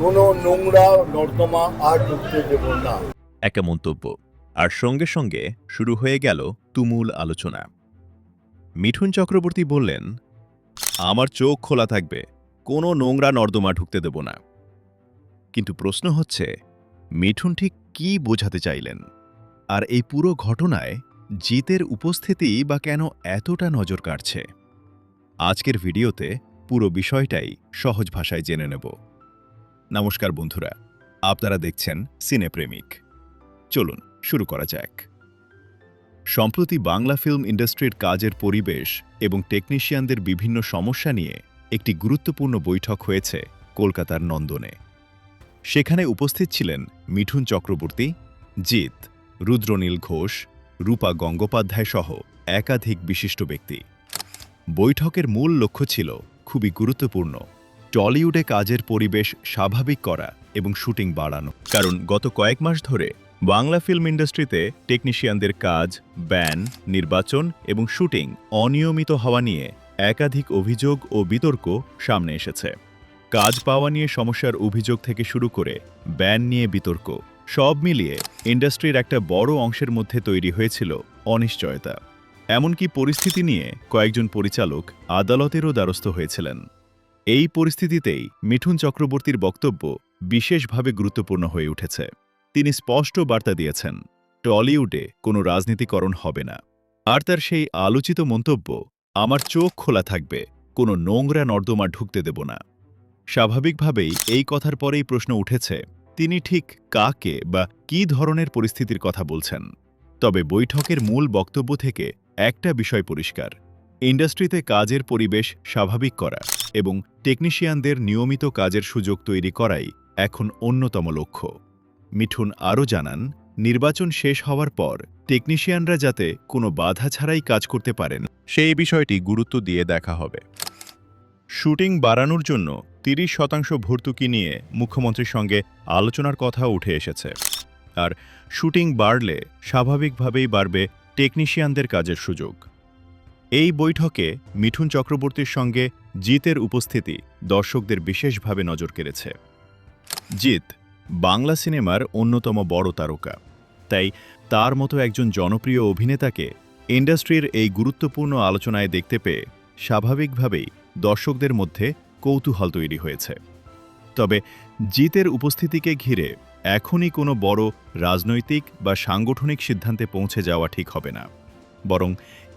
কোনো নোংরা নর্দমা আর ঢুকতে দেব না। একটা মন্তব্য, আর সঙ্গে সঙ্গে শুরু হয়ে গেল তুমুল আলোচনা। মিঠুন চক্রবর্তী বললেন, আমার চোখ খোলা থাকবে, কোনো নোংরা নর্দমা ঢুকতে দেব না। কিন্তু প্রশ্ন হচ্ছে, মিঠুন ঠিক কী বোঝাতে চাইলেন? আর এই পুরো ঘটনায় জিতের উপস্থিতি বা কেন এতটা নজর কাড়ছে? আজকের ভিডিওতে পুরো বিষয়টাই সহজ ভাষায় জেনে নেব। নমস্কার বন্ধুরা, আপনারা দেখছেন সিনেপ্রেমিক। চলুন শুরু করা যাক। সম্প্রতি বাংলা ফিল্ম ইন্ডাস্ট্রির কাজের পরিবেশ এবং টেকনিশিয়ানদের বিভিন্ন সমস্যা নিয়ে একটি গুরুত্বপূর্ণ বৈঠক হয়েছে কলকাতার নন্দনে। সেখানে উপস্থিত ছিলেন মিঠুন চক্রবর্তী, জিৎ, রুদ্রনীল ঘোষ, রূপা গঙ্গোপাধ্যায় সহ একাধিক বিশিষ্ট ব্যক্তি। বৈঠকের মূল লক্ষ্য ছিল খুবই গুরুত্বপূর্ণ: টলিউডে কাজের পরিবেশ স্বাভাবিক করা এবং শুটিং বাড়ানো। কারণ গত কয়েক মাস ধরে বাংলা ফিল্ম ইন্ডাস্ট্রিতে টেকনিশিয়ানদের কাজ, ব্যান, নির্বাচন এবং শুটিং অনিয়মিত হওয়া নিয়ে একাধিক অভিযোগ ও বিতর্ক সামনে এসেছে। কাজ পাওয়া নিয়ে সমস্যার অভিযোগ থেকে শুরু করে ব্যান নিয়ে বিতর্ক, সব মিলিয়ে ইন্ডাস্ট্রির একটা বড় অংশের মধ্যে তৈরি হয়েছিল অনিশ্চয়তা। এমনকি পরিস্থিতি নিয়ে কয়েকজন পরিচালক আদালতেরও দ্বারস্থ হয়েছিলেন। এই পরিস্থিতিতেই মিঠুন চক্রবর্তীর বক্তব্য বিশেষভাবে গুরুত্বপূর্ণ হয়ে উঠেছে। তিনি স্পষ্ট বার্তা দিয়েছেন, টলিউডে কোনো রাজনীতিকরণ হবে না। আর তার সেই আলোচিত মন্তব্য, আমার চোখ খোলা থাকবে, কোনো নোংরা নর্দমা ঢুকতে দেব না। স্বাভাবিকভাবেই এই কথার পরেই প্রশ্ন উঠেছে, তিনি ঠিক কাকে বা কী ধরনের পরিস্থিতির কথা বলছেন? তবে বৈঠকের মূল বক্তব্য থেকে একটা বিষয় পরিষ্কার: ইন্ডাস্ট্রিতে কাজের পরিবেশ স্বাভাবিক করা এবং টেকনিশিয়ানদের নিয়মিত কাজের সুযোগ তৈরি করাই এখন অন্যতম লক্ষ্য। মিঠুন আরও জানান, নির্বাচন শেষ হওয়ার পর টেকনিশিয়ানরা যাতে কোনো বাধা ছাড়াই কাজ করতে পারেন, সেই বিষয়টি গুরুত্ব দিয়ে দেখা হবে। শুটিং বাড়ানোর জন্য 30% ভর্তুকি নিয়ে মুখ্যমন্ত্রীর সঙ্গে আলোচনার কথা উঠে এসেছে। আর শুটিং বাড়লে স্বাভাবিকভাবেই বাড়বে টেকনিশিয়ানদের কাজের সুযোগ। এই বৈঠকে মিঠুন চক্রবর্তীর সঙ্গে জিতের উপস্থিতি দর্শকদের বিশেষভাবে নজর কেড়েছে। জিত বাংলা সিনেমার অন্যতম বড় তারকা, তাই তার মতো একজন জনপ্রিয় অভিনেতাকে ইন্ডাস্ট্রির এই গুরুত্বপূর্ণ আলোচনায় দেখতে পেয়ে স্বাভাবিকভাবেই দর্শকদের মধ্যে কৌতূহল তৈরি হয়েছে। তবে জিতের উপস্থিতিকে ঘিরে এখনই কোনো বড় রাজনৈতিক বা সাংগঠনিক সিদ্ধান্তে পৌঁছে যাওয়া ঠিক হবে না, বরং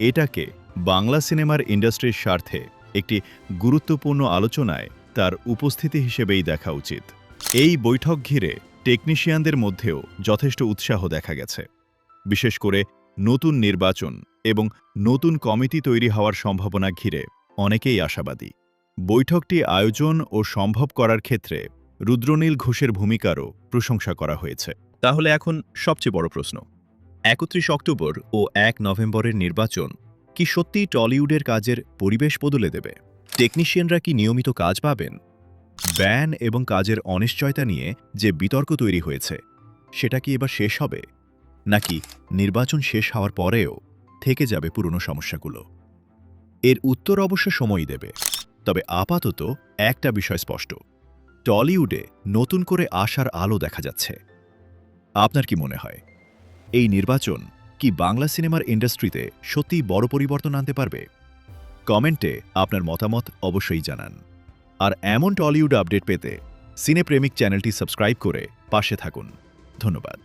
এটাকে বাংলা সিনেমার ইন্ডাস্ট্রির স্বার্থে একটি গুরুত্বপূর্ণ আলোচনায় তার উপস্থিতি হিসেবেই দেখা উচিত। এই বৈঠক ঘিরে টেকনিশিয়ানদের মধ্যেও যথেষ্ট উৎসাহ দেখা গেছে। বিশেষ করে নতুন নির্বাচন এবং নতুন কমিটি তৈরি হওয়ার সম্ভাবনা ঘিরে অনেকেই আশাবাদী। বৈঠকটি আয়োজন ও সম্ভব করার ক্ষেত্রে রুদ্রনীল ঘোষের ভূমিকারও প্রশংসা করা হয়েছে। তাহলে এখন সবচেয়ে বড় প্রশ্ন, 31 অক্টোবর ও 1 নভেম্বরের নির্বাচন কি সত্যিই টলিউডের কাজের পরিবেশ বদলে দেবে? টেকনিশিয়ানরা কি নিয়মিত কাজ পাবেন? ব্যান এবং কাজের অনিশ্চয়তা নিয়ে যে বিতর্ক তৈরি হয়েছে, সেটা কি এবার শেষ হবে? নাকি নির্বাচন শেষ হওয়ার পরেও থেকে যাবে পুরনো সমস্যাগুলো? এর উত্তর অবশ্য সময়ই দেবে। তবে আপাতত একটা বিষয় স্পষ্ট, টলিউডে নতুন করে আশার আলো দেখা যাচ্ছে। আপনার কি মনে হয়, এই নির্বাচন কি বাংলা সিনেমার ইন্ডাস্ট্রিতে সত্যিই বড় পরিবর্তন আনতে পারবে? কমেন্টে আপনার মতামত অবশ্যই জানান। আর এমন টলিউড আপডেট পেতে সিনেপ্রেমিক চ্যানেলটি সাবস্ক্রাইব করে পাশে থাকুন। ধন্যবাদ।